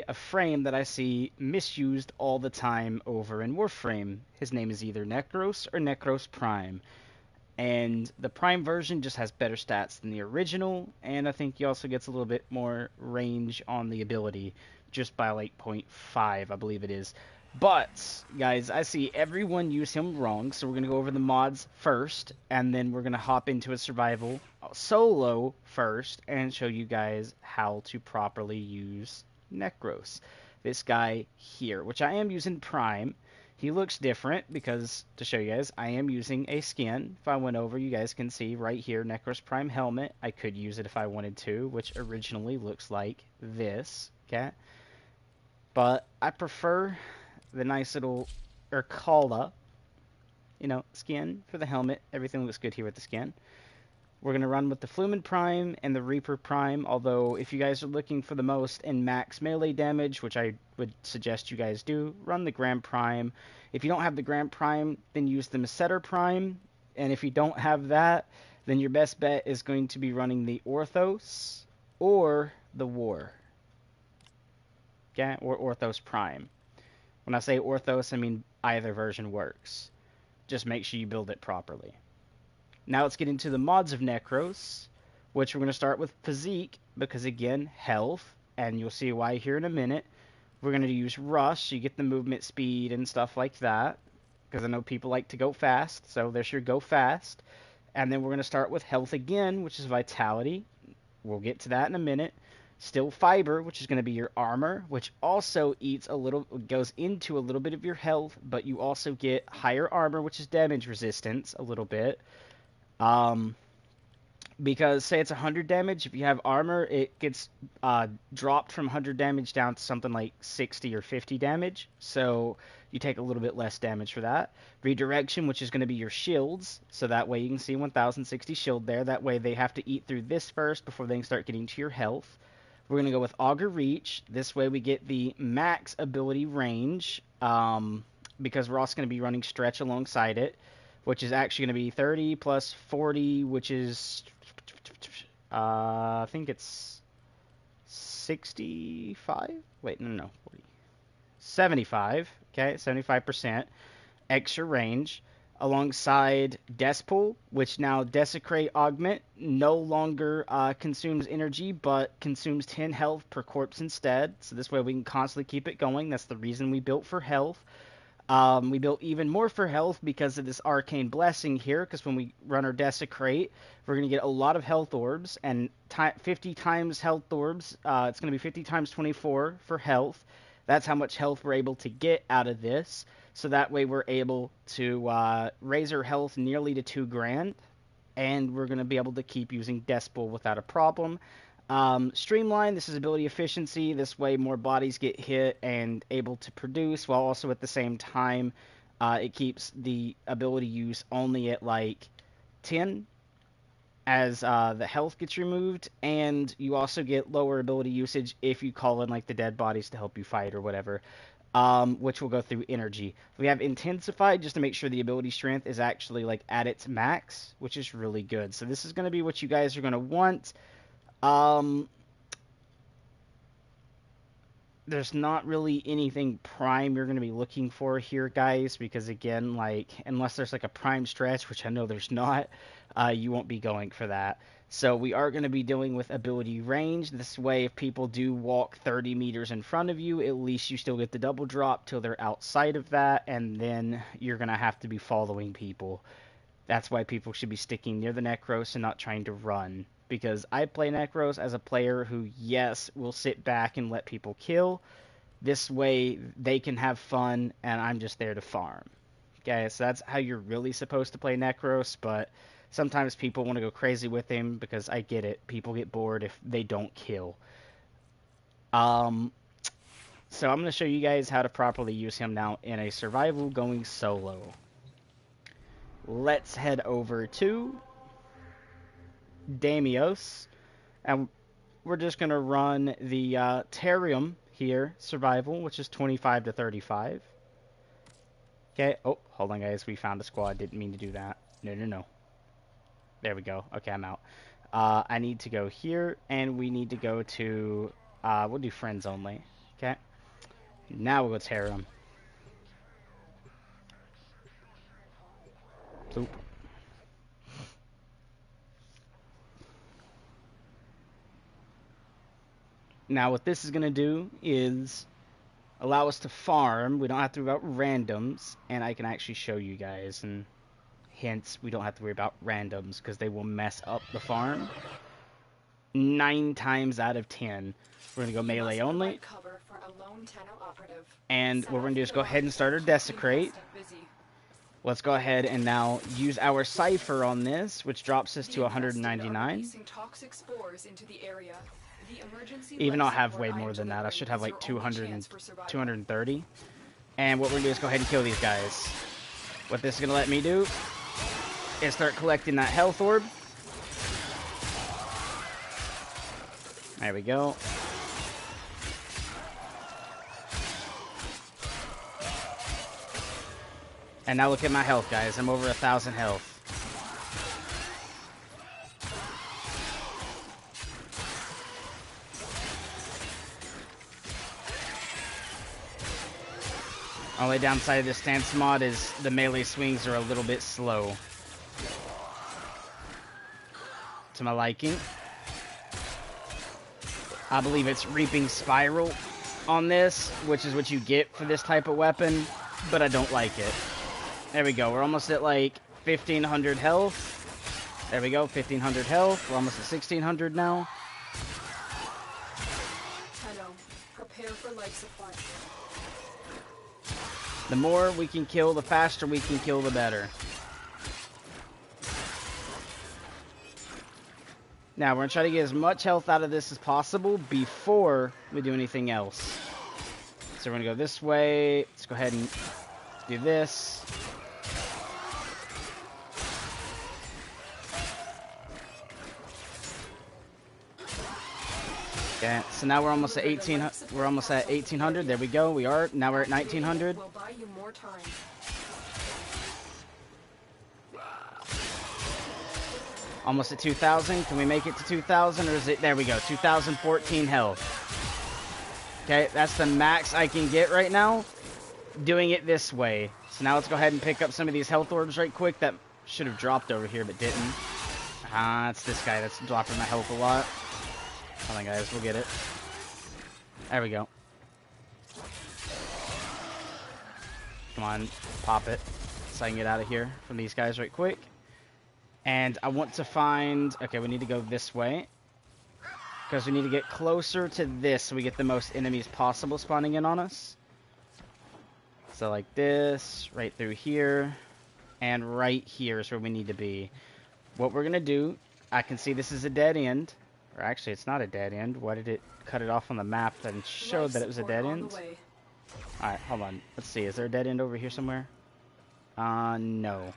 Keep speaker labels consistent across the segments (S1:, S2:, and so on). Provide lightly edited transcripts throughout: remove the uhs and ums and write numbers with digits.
S1: a frame that I see misused all the time over in Warframe. His name is either Nekros or Nekros Prime. And the Prime version just has better stats than the original, and I think he also gets a little bit more range on the ability, just by like point 0.5, I believe it is. But, guys, I see everyone use him wrong, so we're going to go over the mods first, and then we're going to hop into a survival solo first, and show you guys how to properly use Nekros. This guy here, which I am using Prime. He looks different because, to show you guys, I am using a skin. If I went over, you guys can see right here, Nekros Prime Helmet. I could use it if I wanted to, which originally looks like this, okay? But I prefer the nice little Urkala, skin for the helmet. Everything looks good here with the skin. We're going to run with the Flumen Prime and the Reaper Prime, although if you guys are looking for the most in max melee damage, which I would suggest you guys do, run the Grand Prime. If you don't have the Grand Prime, then use the Messeter Prime, and if you don't have that, then your best bet is going to be running the Orthos or the War, okay, or Orthos Prime. When I say Orthos, I mean either version works. Just make sure you build it properly. Now let's get into the mods of Nekros, which we're going to start with Physique, because again, health, and you'll see why here in a minute. We're going to use Rush, so you get the movement speed and stuff like that, because I know people like to go fast, so there's your go fast. And then we're going to start with health again, which is Vitality. We'll get to that in a minute. Still Fiber, which is going to be your armor, which also goes into a little bit of your health, but you also get higher armor, which is damage resistance a little bit. Because say it's 100 damage, if you have armor, it gets dropped from 100 damage down to something like 60 or 50 damage. So you take a little bit less damage for that. Redirection, which is going to be your shields. So that way you can see 1060 shield there. That way they have to eat through this first before they can start getting to your health. We're going to go with Augur Reach. This way we get the max ability range, because we're also going to be running Stretch alongside it, which is actually going to be 30 plus 40, which is, I think it's 65? Wait, no, 40. 75, okay, 75% extra range, alongside Despool, which now Desecrate Augment no longer consumes energy, but consumes 10 health per corpse instead. So this way we can constantly keep it going. That's the reason we built for health. We built even more for health because of this Arcane Blessing here, because when we run our Desecrate, we're going to get a lot of health orbs, and 50 times health orbs, it's going to be 50 times 24 for health. That's how much health we're able to get out of this, so that way we're able to raise our health nearly to 2 grand, and we're going to be able to keep using Despool without a problem. Streamline, this is ability efficiency. This way more bodies get hit and able to produce, while also at the same time it keeps the ability use only at like 10 as the health gets removed, and you also get lower ability usage if you call in like the dead bodies to help you fight or whatever, which will go through energy. We have intensified just to make sure the ability strength is actually like at its max, which is really good. So this is going to be what you guys are going to want. There's not really anything prime you're going to be looking for here, guys, because again, like, unless there's like a prime stretch, which I know there's not, you won't be going for that. So we are going to be dealing with ability range. This way, if people do walk 30 meters in front of you, at least you still get the double drop till they're outside of that, and then you're going to have to be following people. That's why people should be sticking near the Nekros and not trying to run. Because I play Nekros as a player who, yes, will sit back and let people kill. This way they can have fun and I'm just there to farm. Okay, so that's how you're really supposed to play Nekros, but sometimes people want to go crazy with him because I get it. People get bored if they don't kill. Um, so I'm going to show you guys how to properly use him now in a survival going solo. Let's head over to Damios, and we're just going to run the Terrium here, survival, which is 25 to 35. Okay, oh, hold on, guys, we found a squad, didn't mean to do that. No. There we go. Okay, I'm out. I need to go here, and we need to go to, we'll do friends only. Okay. Now we'll go tear them. Bloop. Now what this is going to do is allow us to farm. We don't have to worry about randoms, and I can actually show you guys, and hence we don't have to worry about randoms because they will mess up the farm 9 times out of 10. We're going to go melee only, and what we're going to do is go ahead and start our desecrate. Let's go ahead and now use our cipher on this, which drops us to 199. Even I'll have way more than that. I should have like 200 and 230. And what we're going to do is go ahead and kill these guys. What this is going to let me do is start collecting that health orb. There we go. And now look at my health, guys. I'm over 1,000 health. Only downside of this stance mod is the melee swings are a little bit slow. To my liking. I believe it's Reaping Spiral on this, which is what you get for this type of weapon, but I don't like it. There we go. We're almost at like 1,500 health. There we go. 1,500 health. We're almost at 1,600 now. Prepare for life supply. The more we can kill, the faster we can kill, the better. Now, we're going to try to get as much health out of this as possible before we do anything else. So we're going to go this way. Let's go ahead and do this. Okay, so now we're almost at 18. We're almost at 1,800. There we go. We are. Now we're at 1,900. Almost at 2,000. Can we make it to 2,000, or is it? There we go. 2,014 health. Okay, that's the max I can get right now. Doing it this way. So now let's go ahead and pick up some of these health orbs right quick. That should have dropped over here, but didn't. Ah, it's this guy that's dropping my health a lot. Hold on, guys. We'll get it. There we go. Come on, pop it, so I can get out of here from these guys right quick. And I want to find... Okay, we need to go this way. Because we need to get closer to this so we get the most enemies possible spawning in on us. So like this, right through here, and right here is where we need to be. What we're going to do, I can see this is a dead end. Or actually, it's not a dead end. Why did it cut it off on the map and showed that it was a dead end? Alright, hold on. Let's see. Is there a dead end over here somewhere? No.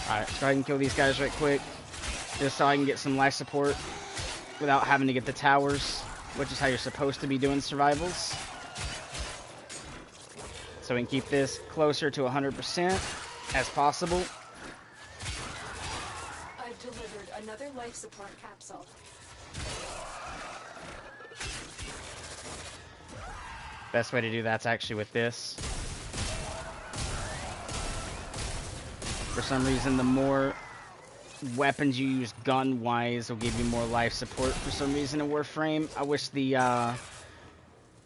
S1: Alright, so I can kill these guys right quick. Just so I can get some life support without having to get the towers, which is how you're supposed to be doing survivals. So we can keep this closer to 100% as possible.
S2: I've delivered another life support capsule.
S1: Best way to do that's actually with this. For some reason, the more weapons you use gun-wise will give you more life support. For some reason in Warframe, I wish the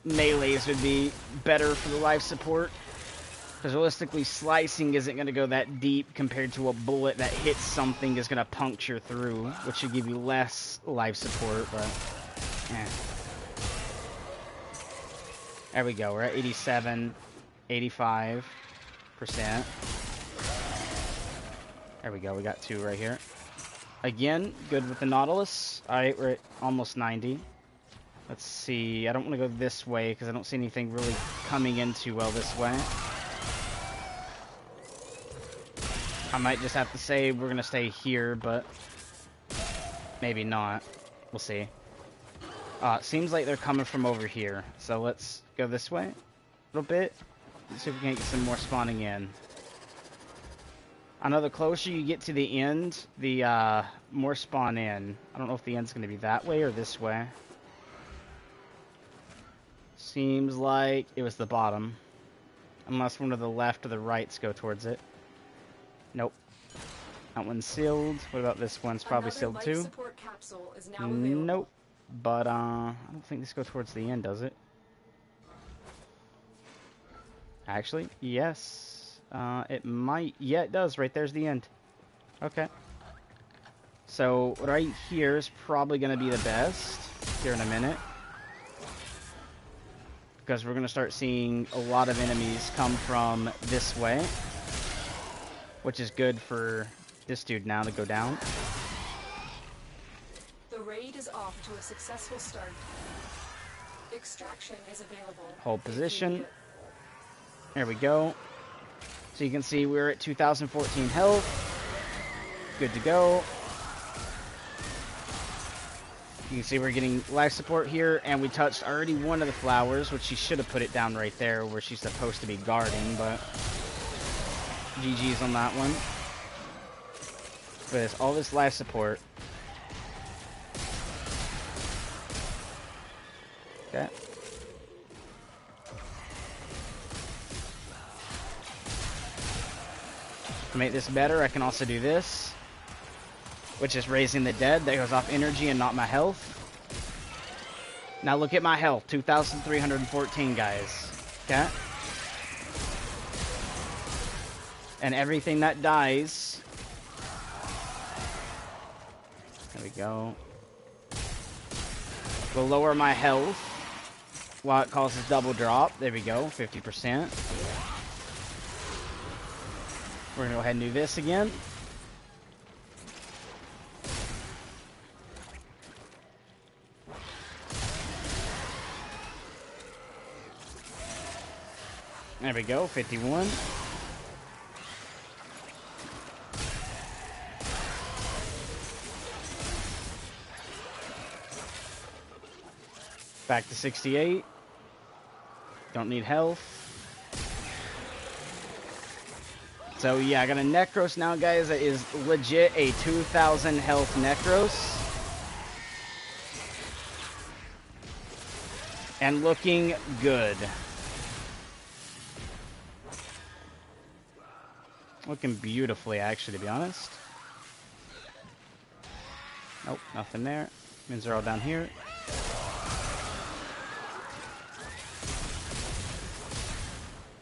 S1: melees would be better for the life support. Because realistically, slicing isn't going to go that deep compared to a bullet that hits something is going to puncture through, which should give you less life support, but There we go. We're at 87, 85%. There we go. We got 2 right here. Again, good with the Nautilus. Alright, we're at almost 90. Let's see. I don't want to go this way because I don't see anything really coming in too well this way. I might just have to say we're going to stay here, but maybe not. We'll see. It seems like they're coming from over here. So let's go this way a little bit. Let's see if we can get some more spawning in. I know the closer you get to the end, the more spawn in. I don't know if the end's going to be that way or this way. Seems like it was the bottom. Unless one of the left or the rights go towards it. Nope. That one's sealed. What about this one? It's probably sealed too.
S2: Support capsule is now available.
S1: Nope. But I don't think this goes towards the end, does it? Actually, yes. It might. Yeah, it does. Right there's the end. Okay. So right here is probably going to be the best here in a minute. Because we're going to start seeing a lot of enemies come from this way. Which is good for this dude now to go down.
S2: The raid is off to a successful start. Extraction is available.
S1: Hold position. There we go. So you can see we're at 2014 health. Good to go. You can see we're getting life support here, and we touched already one of the flowers, which she should have put it down right there where she's supposed to be guarding, but GG's on that one. But it's all this life support. Okay. To make this better, I can also do this, which is raising the dead. That goes off energy and not my health. Now look at my health, 2,314, guys. Okay? And everything that dies... There we go. Will lower my health while it causes double drop. There we go, 50%. We're going to go ahead and do this again. There we go, 51. Back to 68. Don't need health. So yeah, I got a Nekros now, guys. That is legit a 2,000 health Nekros. And looking good. Looking beautifully, actually, to be honest. Nope, nothing there. Mins are all down here.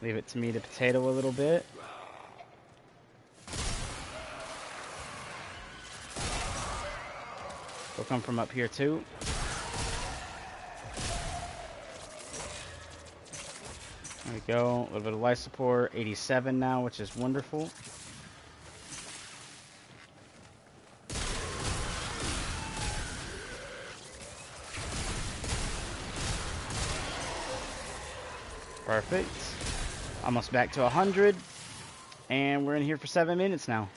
S1: Leave it to me to potato a little bit. They'll come from up here too. There we go. A little bit of life support. 87 now, which is wonderful. Perfect. Almost back to 100. And we're in here for 7 minutes now.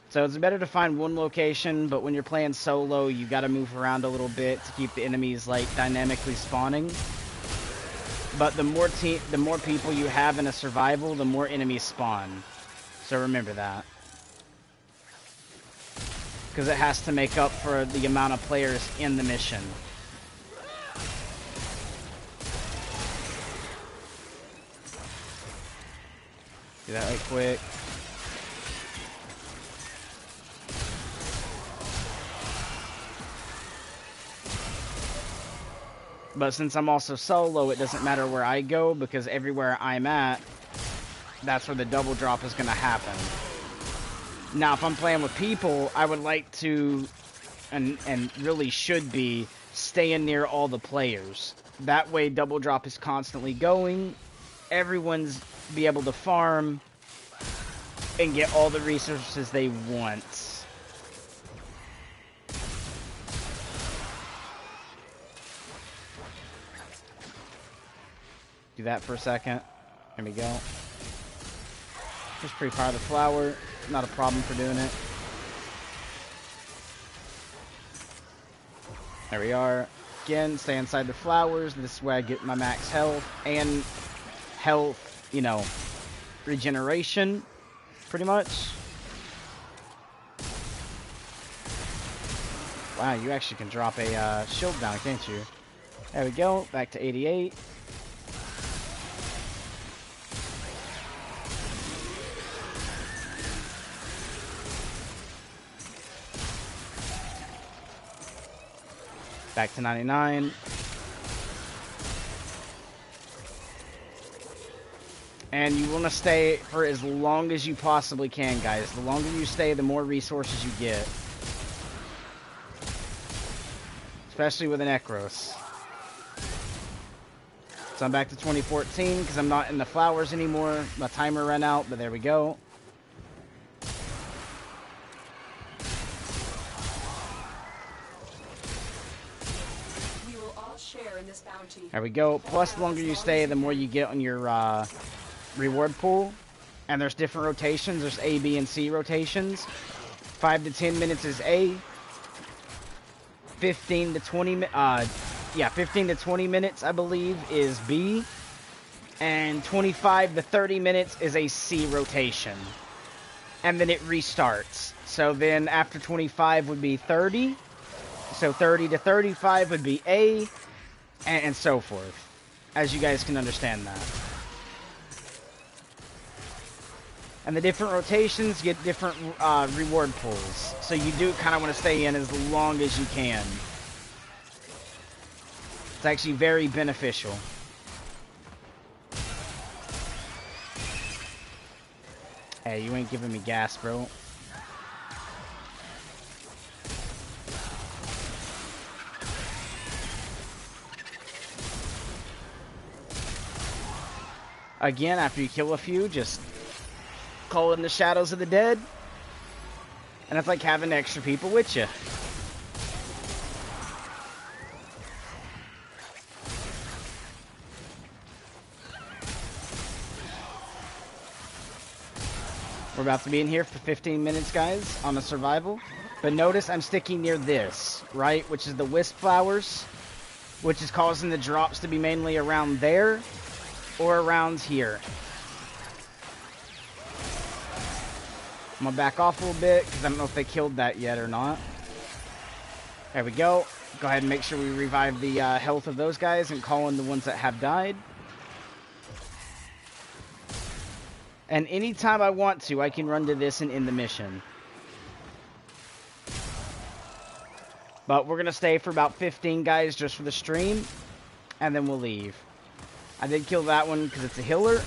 S1: So it's better to find one location, but when you're playing solo, you got to move around a little bit to keep the enemies like dynamically spawning. But the more people you have in a survival, the more enemies spawn. So remember that. Because it has to make up for the amount of players in the mission. Do that right quick. But since I'm also solo, it doesn't matter where I go, because everywhere I'm at, that's where the double drop is going to happen. Now, if I'm playing with people, I would like to, and really should be, staying near all the players. That way, double drop is constantly going. Everyone's be able to farm and get all the resources they want. Do that for a second. There we go. Just prepare the flower. Not a problem for doing it. There we are. Again, stay inside the flowers. This is where I get my max health and health, you know, regeneration. pretty much. Wow, you actually can drop a shield down, can't you? There we go, back to 88. Back to 99. And you want to stay for as long as you possibly can, guys. The longer you stay, the more resources you get. Especially with an Nekros. So I'm back to 2014 because I'm not in the flowers anymore. My timer ran out, but there we go.
S2: We will all share in this bounty.
S1: There we go. Plus, the longer you stay, the more you get on your reward pool. And there's different rotations. There's A, B, and C rotations. 5 to 10 minutes is A. 15 to 20 15 to 20 minutes, I believe, is B. And 25 to 30 minutes is a C rotation. And then it restarts. So then after 25 would be 30. So 30 to 35 would be A. And so forth. As you guys can understand that. And the different rotations get different reward pools. So you do kind of want to stay in as long as you can. It's actually very beneficial. Hey, you ain't giving me gas, bro. Again, after you kill a few, just call in the shadows of the dead. And it's like having extra people with you. We're about to be in here for 15 minutes, guys, on a survival. But notice I'm sticking near this, right? Which is the wisp flowers. Which is causing the drops to be mainly around there. Or around here. I'm going to back off a little bit, because I don't know if they killed that yet or not. There we go. Go ahead and make sure we revive the health of those guys and call in the ones that have died. And anytime I want to, I can run to this and end the mission. But we're going to stay for about 15 guys just for the stream. And then we'll leave. I did kill that one because it's a healer.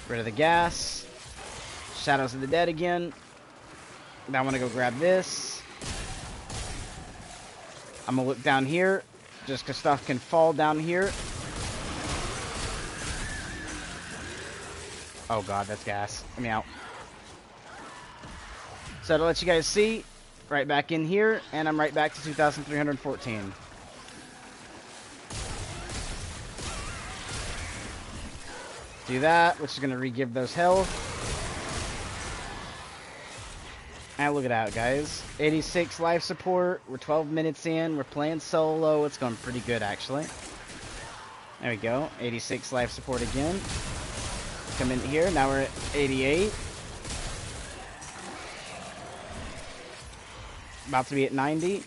S1: Rid of the gas. Shadows of the Dead again. Now I want to go grab this. I'm going to look down here. Just because stuff can fall down here. Oh god, that's gas. Let me out. So to let you guys see, right back in here, and I'm right back to 2,314. Do that, which is going to re-give those health. And look at that, guys. 86 life support. We're 12 minutes in. We're playing solo. It's going pretty good, actually. There we go. 86 life support again. Come in here. Now we're at 88. About to be at 90.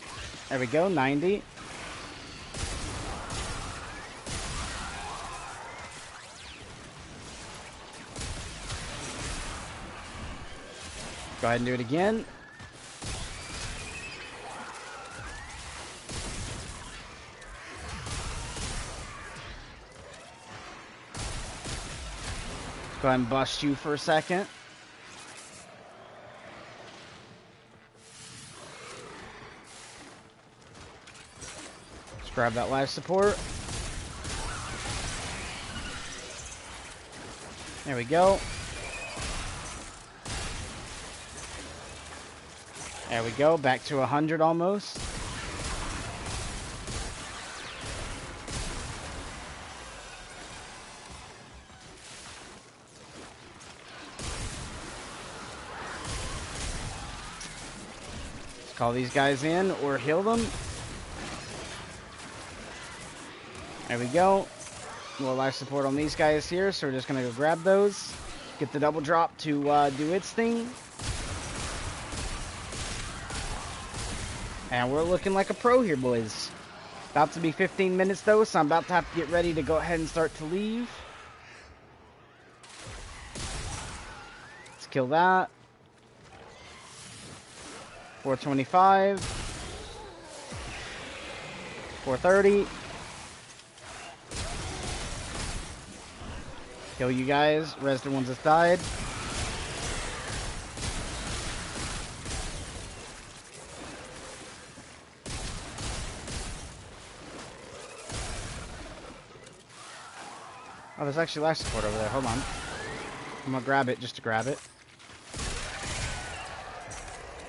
S1: There we go. 90. Go ahead and do it again. Go ahead and bust you for a second. Let's grab that life support. There we go. There we go, back to 100 almost. Let's call these guys in or heal them. There we go. More life support on these guys here, so we're just gonna go grab those. Get the double drop to do its thing. And we're looking like a pro here, boys. About to be 15 minutes, though, so I'm about to have to get ready to go ahead and start to leave. Let's kill that. 425. 430. Kill you guys. Rest the ones that died. Oh, there's actually life support over there. Hold on. I'm gonna grab it just to grab it.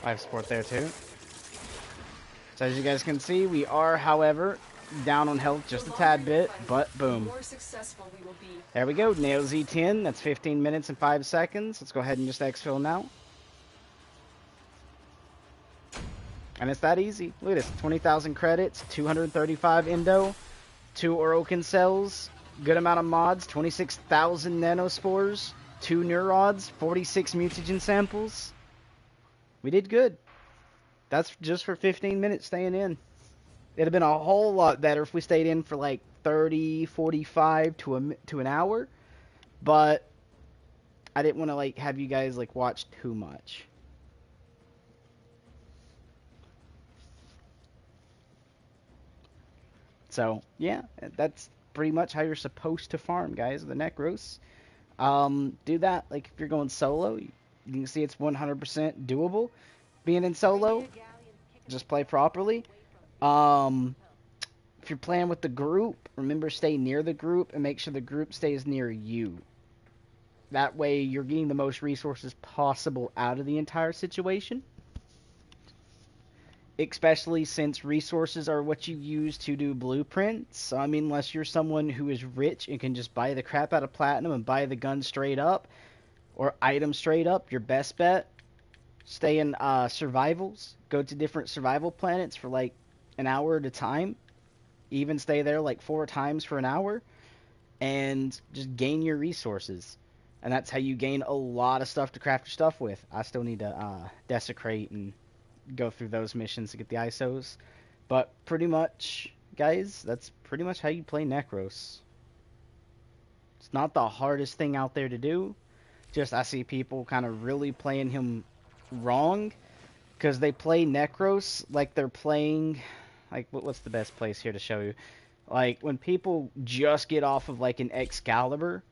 S1: Life support there too. So as you guys can see, we are, however, down on health just a tad bit, but boom. There we go. Nail Z10. That's 15 minutes and 5 seconds. Let's go ahead and just exfil now. And it's that easy. Look at this. 20,000 credits, 235 endo, 2 Orokin cells, good amount of mods, 26,000 nanospores, 2 neurods, 46 mutagen samples. We did good. That's just for 15 minutes staying in. It'd have been a whole lot better if we stayed in for like 30, 45 to an hour. But I didn't want to like have you guys like watch too much. So, yeah, that's pretty much how you're supposed to farm, guys, the Nekros. Do that, like, if you're going solo, you can see it's 100% doable. Being in solo, just play properly. If you're playing with the group, remember stay near the group and make sure the group stays near you. That way, you're getting the most resources possible out of the entire situation. Especially since resources are what you use to do blueprints. I mean, unless you're someone who is rich and can just buy the crap out of platinum and buy the gun straight up, or items straight up, your best bet, stay in survivals. Go to different survival planets for like an hour at a time. Even stay there like 4 times for an hour. And just gain your resources. And that's how you gain a lot of stuff to craft your stuff with. I still need to desecrate and go through those missions to get the ISOs. But pretty much, guys, that's pretty much how you play Nekros. It's not the hardest thing out there to do. Just I see people kind of really playing him wrong. Because they play Nekros like they're playing... Like, what's the best place here to show you? Like, when people just get off of, like, an Excalibur...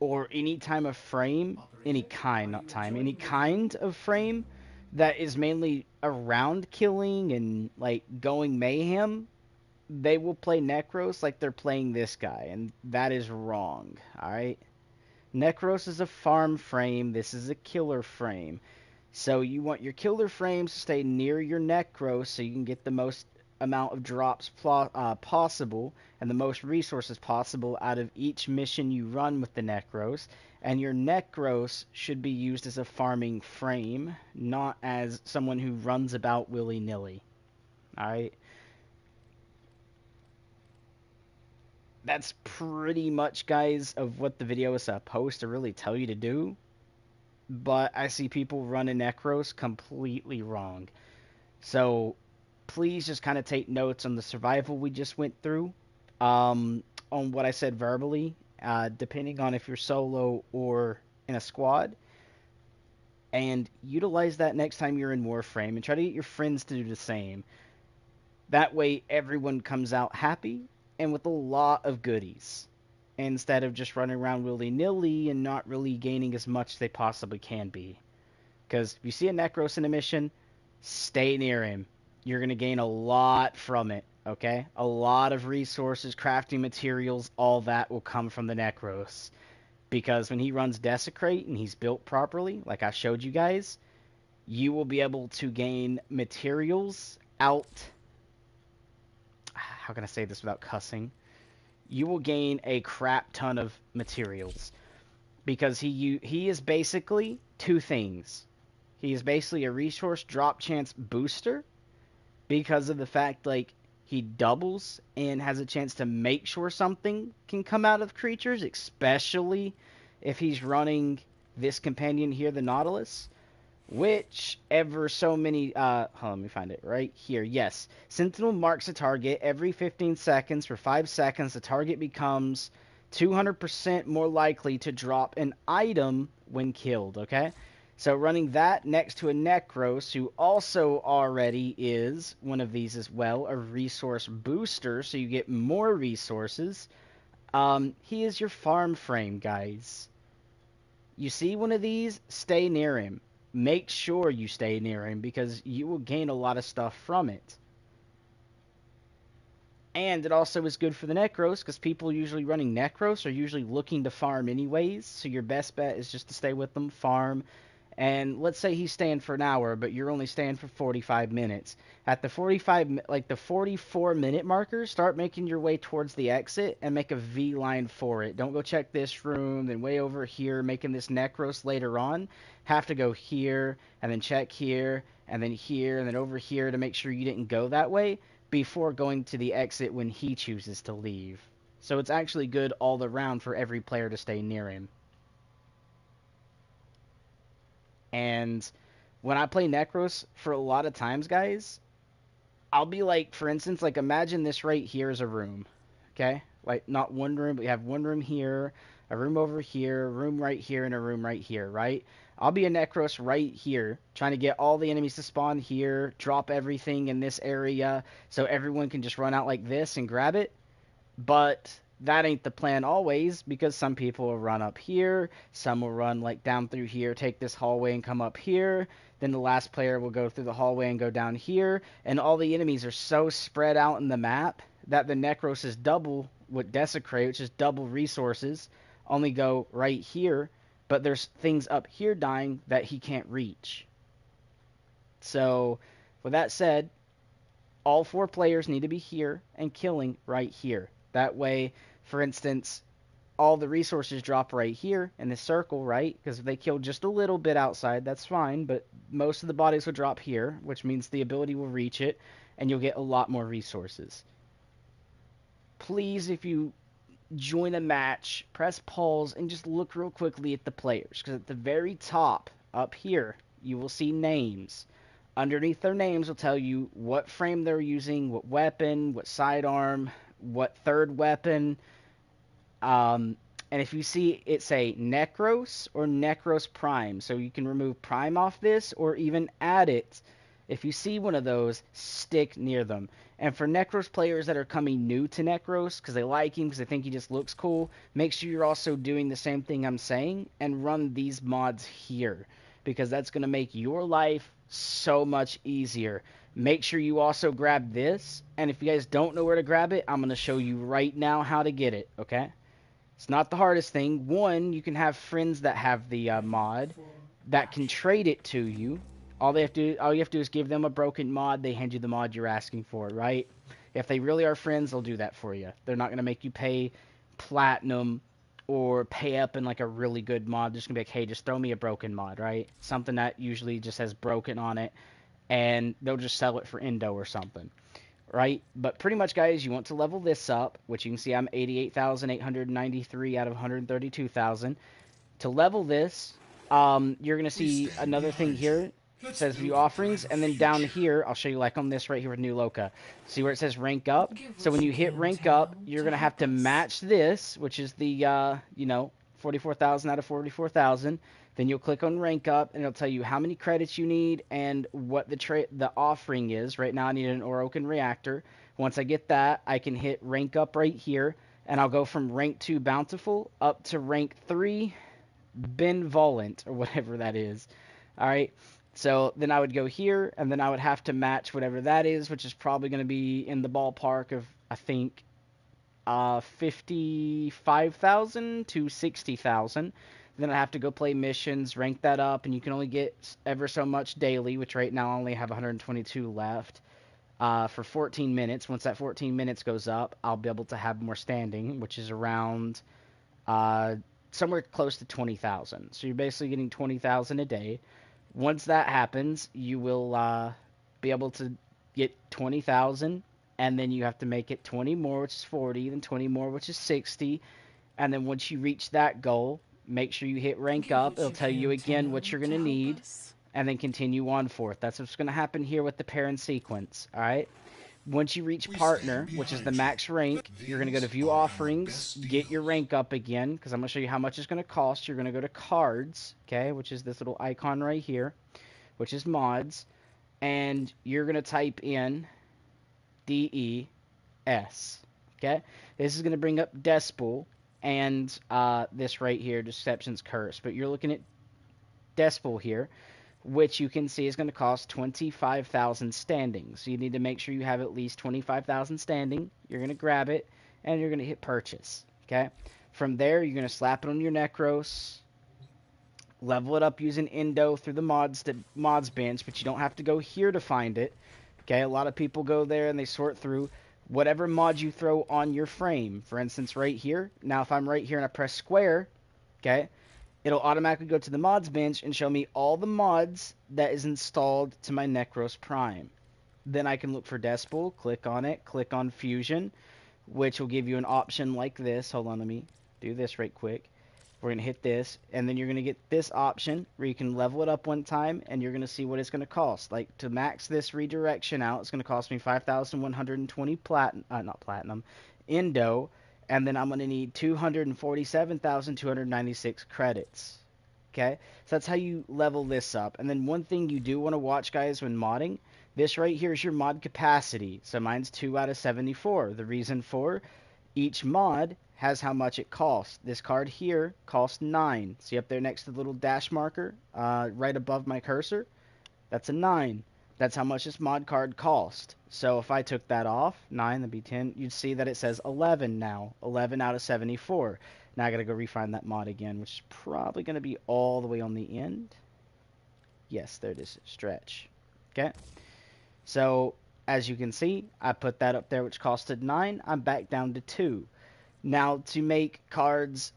S1: Or any time of frame... Any kind, not time. Any kind of frame... that is mainly around killing and like going mayhem, they will play Nekros like they're playing this guy, and that is wrong. Alright, Nekros is a farm frame, this is a killer frame, so you want your killer frames to stay near your Nekros so you can get the most amount of drops possible and the most resources possible out of each mission you run with the Nekros. And your Nekros should be used as a farming frame, not as someone who runs about willy-nilly. Alright? That's pretty much, guys, of what the video is supposed to really tell you to do. But I see people running Nekros completely wrong. So, please just kind of take notes on the survival we just went through. On what I said verbally. Depending on if you're solo or in a squad, and utilize that next time you're in Warframe, and try to get your friends to do the same. That way everyone comes out happy and with a lot of goodies, instead of just running around willy-nilly and not really gaining as much as they possibly can be. Because if you see a Nekros in a mission, stay near him. You're going to gain a lot from it. Okay? A lot of resources, crafting materials, all that will come from the Nekros. Because when he runs Desecrate and he's built properly, like I showed you guys, you will be able to gain materials out... How can I say this without cussing? You will gain a crap ton of materials. Because he is basically 2 things. He is basically a resource drop chance booster. Because of the fact, like, he doubles and has a chance to make sure something can come out of creatures, especially if he's running this companion here, the Nautilus, which ever so many, hold on, let me find it right here. Yes, Sentinel marks a target every 15 seconds. For 5 seconds, the target becomes 200% more likely to drop an item when killed, okay? So running that next to a Nekros, who also already is one of these as well, a resource booster, so you get more resources. He is your farm frame, guys. You see one of these, stay near him. Make sure you stay near him because you will gain a lot of stuff from it. And it also is good for the Nekros because people usually running Nekros are usually looking to farm anyways. So your best bet is just to stay with them, farm. And let's say he's staying for an hour, but you're only staying for 45 minutes. At the 44-minute marker, start making your way towards the exit and make a V line for it. Don't go check this room, then way over here, making this Nekros later on. Have to go here, and then check here, and then over here to make sure you didn't go that way before going to the exit when he chooses to leave. So it's actually good all around for every player to stay near him. And when I play Nekros, for a lot of times, guys, I'll be like, for instance, like imagine this right here is a room, okay? Like not one room, but you have one room here, a room over here, a room right here, and a room right here, right? I'll be a Nekros right here, trying to get all the enemies to spawn here, drop everything in this area, so everyone can just run out like this and grab it. But that ain't the plan always, because some people will run up here, some will run like down through here, take this hallway and come up here, then the last player will go through the hallway and go down here, and all the enemies are so spread out in the map that the Nekros is double with Desecrate, which is double resources, only go right here, but there's things up here dying that he can't reach. So, with that said, all 4 players need to be here and killing right here. That way, for instance, all the resources drop right here in this circle, right? Because if they kill just a little bit outside, that's fine, but most of the bodies will drop here, which means the ability will reach it, and you'll get a lot more resources. Please, if you join a match, press pause and just look real quickly at the players, because at the very top, up here, you will see names. Underneath their names will tell you what frame they're using, what weapon, what sidearm, what third weapon. And if you see it say Nekros or Nekros Prime, so you can remove Prime off this or even add it. If you see one of those, stick near them. And for Nekros players that are coming new to Nekros, because they like him, because they think he just looks cool, make sure you're also doing the same thing I'm saying and run these mods here, because that's going to make your life so much easier. Make sure you also grab this, and if you guys don't know where to grab it, I'm going to show you right now how to get it, okay? It's not the hardest thing. One, you can have friends that have the mod that can trade it to you. All you have to do is give them a broken mod. They hand you the mod you're asking for, right? If they really are friends, they'll do that for you. They're not going to make you pay platinum or pay up in like a really good mod. They're just going to be like, hey, just throw me a broken mod, right? Something that usually just has broken on it, and they'll just sell it for Indo or something, right? But pretty much, guys, you want to level this up, which you can see I'm 88,893 out of 132,000. To level this, you're going to see another thing here. It says view offerings, and then down here, I'll show you like on this right here with New Loca. See where it says rank up? So when you hit rank up, you're going to have to match this, which is the, 44,000 out of 44,000. Then you'll click on rank up, and it'll tell you how many credits you need and what the offering is. Right now I need an Orokin reactor. Once I get that, I can hit rank up right here, and I'll go from rank 2 bountiful up to rank 3 benevolent, or whatever that is. Alright, so then I would go here, and then I would have to match whatever that is, which is probably going to be in the ballpark of, I think, 55,000 to 60,000. Then I have to go play missions, rank that up, and you can only get ever so much daily, which right now I only have 122 left, for 14 minutes. Once that 14 minutes goes up, I'll be able to have more standing, which is around somewhere close to 20,000. So you're basically getting 20,000 a day. Once that happens, you will be able to get 20,000, and then you have to make it 20 more, which is 40, then 20 more, which is 60, and then once you reach that goal, make sure you hit rank
S3: Give
S1: up.
S3: what
S1: It'll
S3: you
S1: tell you
S3: can,
S1: again
S3: Tim,
S1: what you're going
S3: to
S1: to
S3: help
S1: need,
S3: us.
S1: and then continue on forth. That's what's going to happen here with the pair and sequence, alright? Once you reach
S4: We
S1: partner,
S4: stand
S1: which is
S4: behind
S1: the
S4: you.
S1: max rank, you're going to go to
S4: These
S1: view
S4: are our
S1: offerings,
S4: best
S1: get your
S4: deals.
S1: rank up again, because I'm going to show you how much it's going to cost. You're going to go to cards, okay, which is this little icon right here, which is mods, and you're going to type in DES, okay? This is going to bring up Decibel and this right here, Deception's Curse, but you're looking at Decibel here, which you can see is going to cost 25,000 standing. So you need to make sure you have at least 25,000 standing. You're going to grab it, and you're going to hit purchase, okay? From there, you're going to slap it on your Nekros, level it up using Indo through the mods bench, but you don't have to go here to find it, okay? A lot of people go there and they sort through whatever mod you throw on your frame. For instance, right here. Now, if I'm right here and I press square, okay, it'll automatically go to the mods bench and show me all the mods that is installed to my Nekros Prime. Then I can look for Decibel, click on it, click on Fusion, which will give you an option like this. Hold on, let me do this right quick. We're going to hit this, and then you're going to get this option where you can level it up one time, and you're going to see what it's going to cost. Like, to max this redirection out, it's going to cost me 5,120 not platinum, Indo, and then I'm going to need 247,296 credits. Okay? So that's how you level this up. And then one thing you do want to watch, guys, when modding, this right here is your mod capacity. So mine's 2 out of 74. The reason for each mod has how much it costs. This card here costs 9. See up there next to the little dash marker, right above my cursor? That's a 9. That's how much this mod card cost. So if I took that off, 9, that'd be 10, you'd see that it says 11 now. 11 out of 74. Now I gotta go refine that mod again, which is probably gonna be all the way on the end. Yes, there it is. Stretch. Okay. So, as you can see, I put that up there, which costed 9. I'm back down to 2. Now, to make cards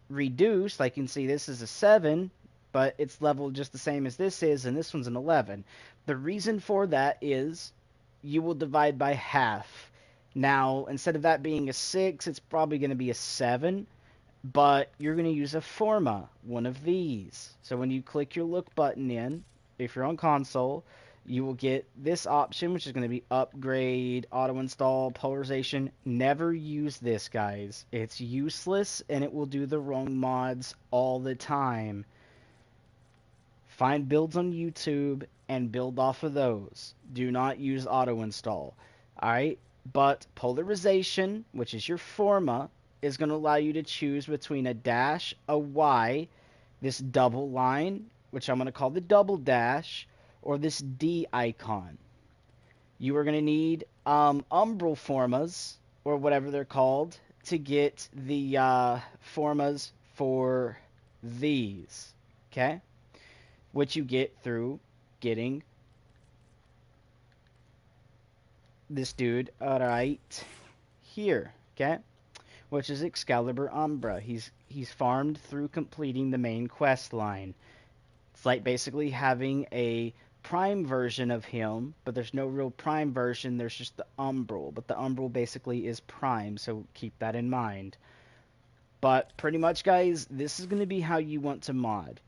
S1: reduced, like you can see, this is a 7, but it's leveled just the same as this is, and this one's an 11. The reason for that is you will divide by half. Now, instead of that being a 6, it's probably going to be a 7, but you're going to use a Forma, one of these. So when you click your look button in, if you're on console, you will get this option, which is going to be upgrade, auto install, polarization. Never use this, guys. It's useless, and it will do the wrong mods all the time. Find builds on YouTube and build off of those. Do not use auto install. Alright? But polarization, which is your Forma, is going to allow you to choose between a dash, a Y, this double line, which I'm going to call the double dash, or this D icon. You are going to need umbral formas, or whatever they're called, to get the formas for these. Okay? Which you get through getting this dude right here. Okay? Which is Excalibur Umbra. He's farmed through completing the main quest line. It's like basically having a Prime version of him, but there's no real Prime version, there's just the Umbral. But the Umbral basically is Prime, so keep that in mind. But pretty much, guys, this is going to be how you want to mod.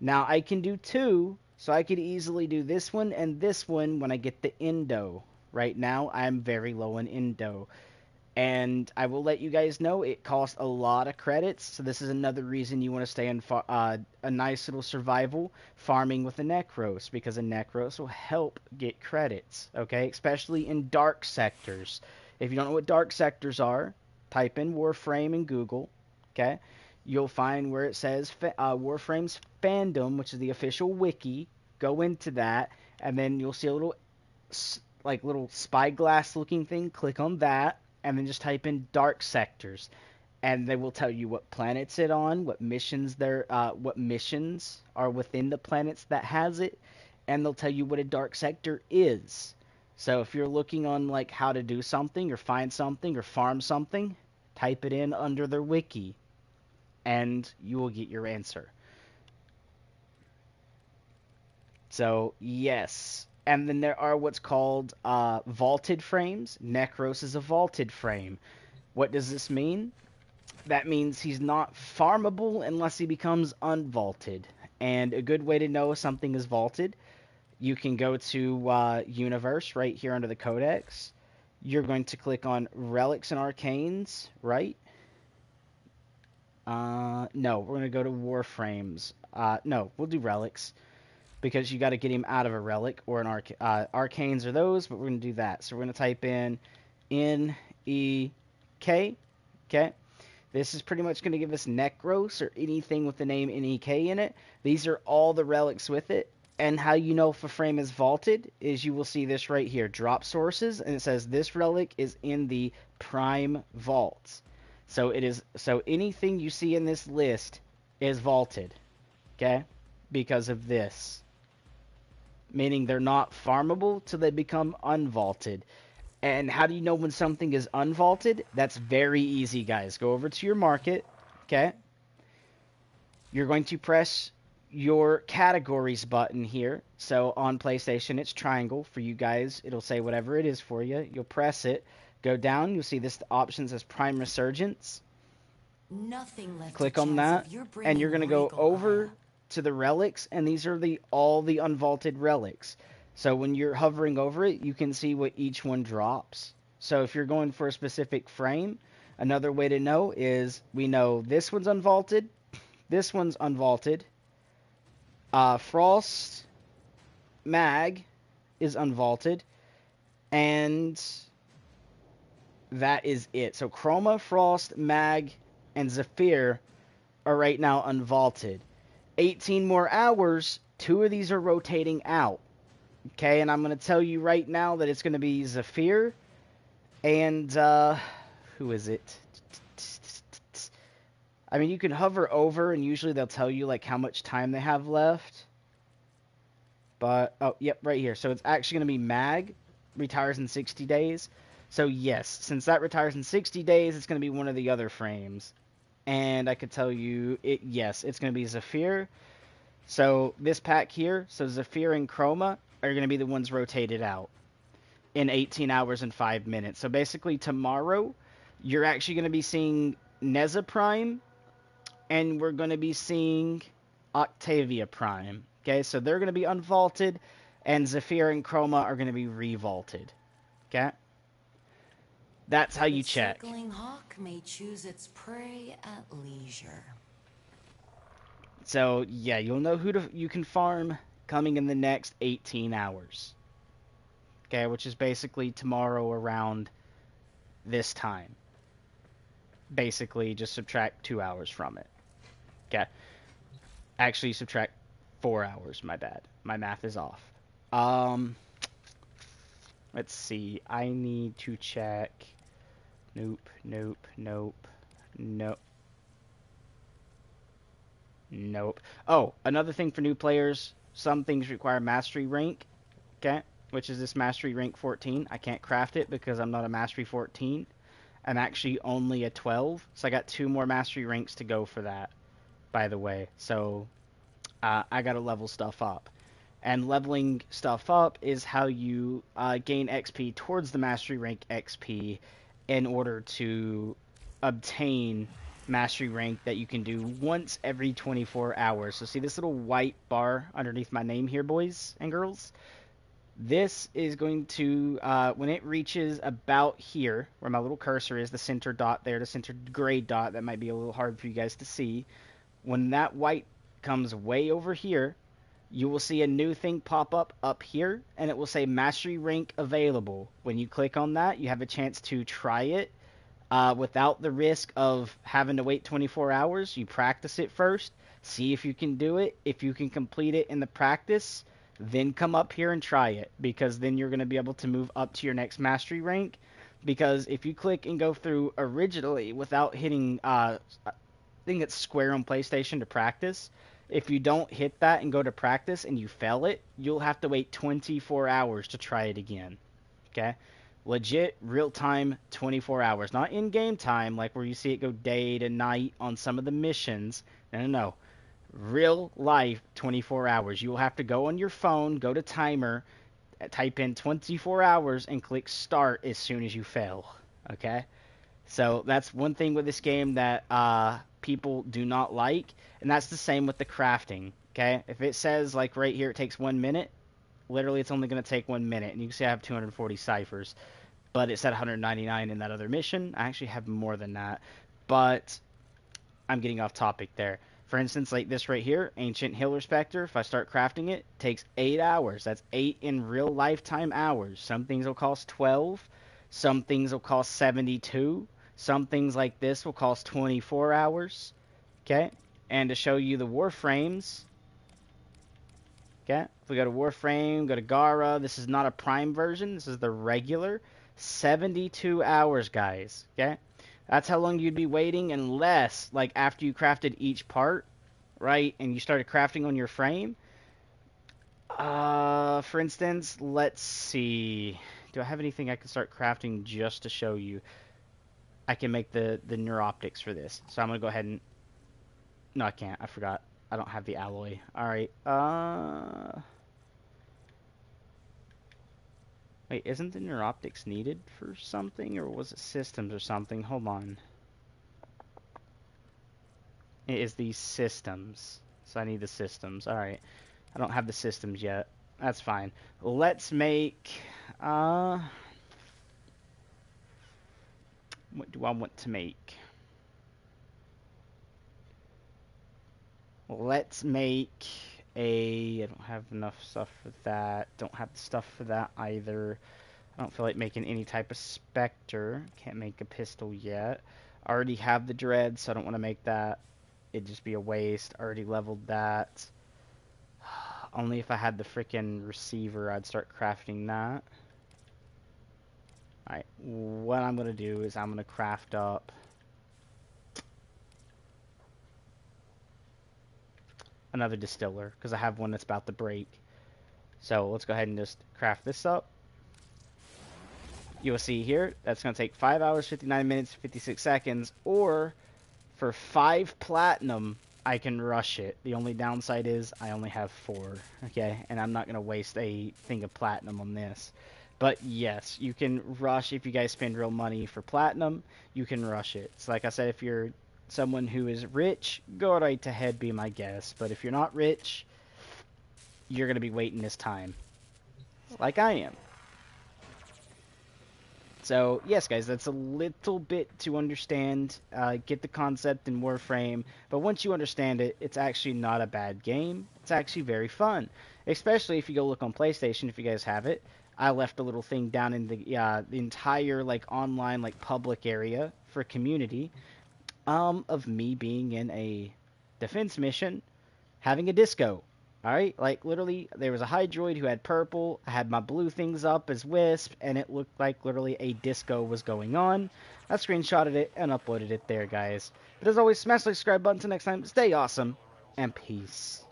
S1: Now, I can do 2, so I could easily do this one and this one when I get the Indo. Right now, I'm very low in Indo. And I will let you guys know it costs a lot of credits, so this is another reason you want to stay in a nice little survival farming with a Nekros, because a Nekros will help get credits, okay? Especially in dark sectors. If you don't know what dark sectors are, type in Warframe in Google, okay? You'll find where it says Warframe's fandom, which is the official wiki. Go into that, and then you'll see a little spyglass looking thing. Click on that, and then just type in dark sectors, and they will tell you what planets it's on, what missions are within the planets that has it, and they'll tell you what a dark sector is. So if you're looking on like how to do something or find something or farm something, type it in under their wiki, and you will get your answer. So yes. And then there are what's called vaulted frames. Nekros is a vaulted frame. What does this mean? that means he's not farmable unless he becomes unvaulted. And a good way to know if something is vaulted, you can go to Universe right here under the Codex. You're going to click on Relics and Arcanes, right? No, we're going to go to Warframes. No, we'll do Relics because you got to get him out of a relic or an Arcanes are those, but we're going to do that. So we're going to type in N-E-K, okay? This is pretty much going to give us Nekros or anything with the name N-E-K in it. These are all the relics with it. And how you know if a frame is vaulted is you will see this right here, drop sources, and it says this relic is in the prime vault. So anything you see in this list is vaulted, okay? Because of this. Meaning they're not farmable till they become unvaulted. And how do you know when something is unvaulted? That's very easy, guys. Go over to your market, okay? You're going to press your categories button here. So on PlayStation, it's triangle. For you guys, it'll say whatever it is for you. You'll press it. Go down. You'll see this option says Prime Resurgence.
S3: Nothing left.
S1: Click on that, and you're going to go over to the relics, and these are all the unvaulted relics. So when you're hovering over it, you can see what each one drops. So if you're going for a specific frame, another way to know is we know this one's unvaulted, this one's unvaulted, Frost Mag is unvaulted, and that is it. So Chroma, Frost, Mag, and Zephyr are right now unvaulted. 18 more hours, 2 of these are rotating out. Okay, and I'm going to tell you right now that it's going to be Zephyr and, who is it? I mean, you can hover over, and usually they'll tell you, like, how much time they have left. But, oh, yep, right here. So it's actually going to be Mag, retires in 60 days. So, yes, since that retires in 60 days, it's going to be one of the other frames. And I could tell you, yes, it's going to be Zephyr. So this pack here, so Zephyr and Chroma are going to be the ones rotated out in 18 hours and 5 minutes. So basically tomorrow, you're actually going to be seeing Neza Prime, and we're going to be seeing Octavia Prime. Okay, so they're going to be unvaulted, and Zephyr and Chroma are going to be revaulted. Okay? That's how you check.
S3: The circling hawk may choose its prey at leisure.
S1: So, yeah, you'll know who you can farm coming in the next 18 hours. Okay, which is basically tomorrow around this time. Basically, just subtract 2 hours from it. Okay. Actually, subtract 4 hours, my bad. My math is off. Let's see. I need to check. Nope. Oh, another thing for new players, some things require mastery rank, okay, which is this mastery rank 14. I can't craft it because I'm not a mastery 14. I'm actually only a 12, so I got 2 more mastery ranks to go for that, by the way. So I got to level stuff up. And leveling stuff up is how you gain XP towards the mastery rank XP in order to obtain mastery rank that you can do once every 24 hours. So see this little white bar underneath my name here, boys and girls? This is going to, when it reaches about here, where my little cursor is, the center dot there, the center gray dot, that might be a little hard for you guys to see. When that white comes way over here, you will see a new thing pop up here, and it will say Mastery Rank Available. When you click on that, you have a chance to try it without the risk of having to wait 24 hours. You practice it first, see if you can do it. If you can complete it in the practice, then come up here and try it, because then you're going to be able to move up to your next Mastery Rank. Because if you click and go through originally without hitting, I think it's square on PlayStation to practice, if you don't hit that and go to practice and you fail it, you'll have to wait 24 hours to try it again. Okay? Legit, real time, 24 hours. Not in-game time, like where you see it go day to night on some of the missions. No. Real life, 24 hours. You will have to go on your phone, go to timer, type in 24 hours, and click start as soon as you fail. Okay? So that's one thing with this game that people do not like, and that's the same with the crafting. Okay, if it says like right here it takes 1 minute, literally it's only going to take 1 minute, and you can see I have 240 ciphers, but it said 199 in that other mission. I actually have more than that, but I'm getting off topic there. For instance, like this right here, Ancient Healer Spectre, if I start crafting it, it takes 8 hours. That's 8 in real lifetime hours. Some things will cost 12. Some things will cost 72. Some things like this will cost 24 hours. Okay? And to show you the Warframes, okay? If we go to Warframe, go to Gara, this is not a Prime version. This is the regular. 72 hours, guys. Okay? That's how long you'd be waiting unless, like, after you crafted each part, right, and you started crafting on your frame. For instance, let's see. Do I have anything I can start crafting just to show you? I can make the neuroptics for this. So I'm going to go ahead and... No, I can't. I forgot. I don't have the alloy. Alright, Wait, isn't the neuroptics needed for something? Or was it systems or something? Hold on. It is the systems. So I need the systems. Alright. I don't have the systems yet. That's fine. Let's make... What do I want to make? Let's make a... I don't have enough stuff for that. Don't have the stuff for that either. I don't feel like making any type of specter. Can't make a pistol yet. I already have the dread, so I don't want to make that. It'd just be a waste. I already leveled that. Only if I had the freaking receiver, I'd start crafting that. Alright, what I'm going to do is I'm going to craft up another distiller, because I have one that's about to break. So let's go ahead and just craft this up. You'll see here, that's going to take 5 hours, 59 minutes, 56 seconds, or for 5 platinum, I can rush it. The only downside is I only have 4, okay? And I'm not going to waste a thing of platinum on this. But yes, you can rush if you guys spend real money for platinum, you can rush it. So like I said, if you're someone who is rich, go right ahead, be my guest. But if you're not rich, you're going to be waiting this time. Like I am. So, yes, guys, that's a little bit to understand, get the concept in Warframe, but once you understand it, it's actually not a bad game. It's actually very fun, especially if you go look on PlayStation, if you guys have it. I left a little thing down in the entire, like, online, like, public area for community, of me being in a defense mission, having a disco. Alright, like literally, there was a Hydroid who had purple, I had my blue things up as Wisp, and it looked like literally a disco was going on. I screenshotted it and uploaded it there, guys. But as always, smash the subscribe button. Until next time, stay awesome, and peace.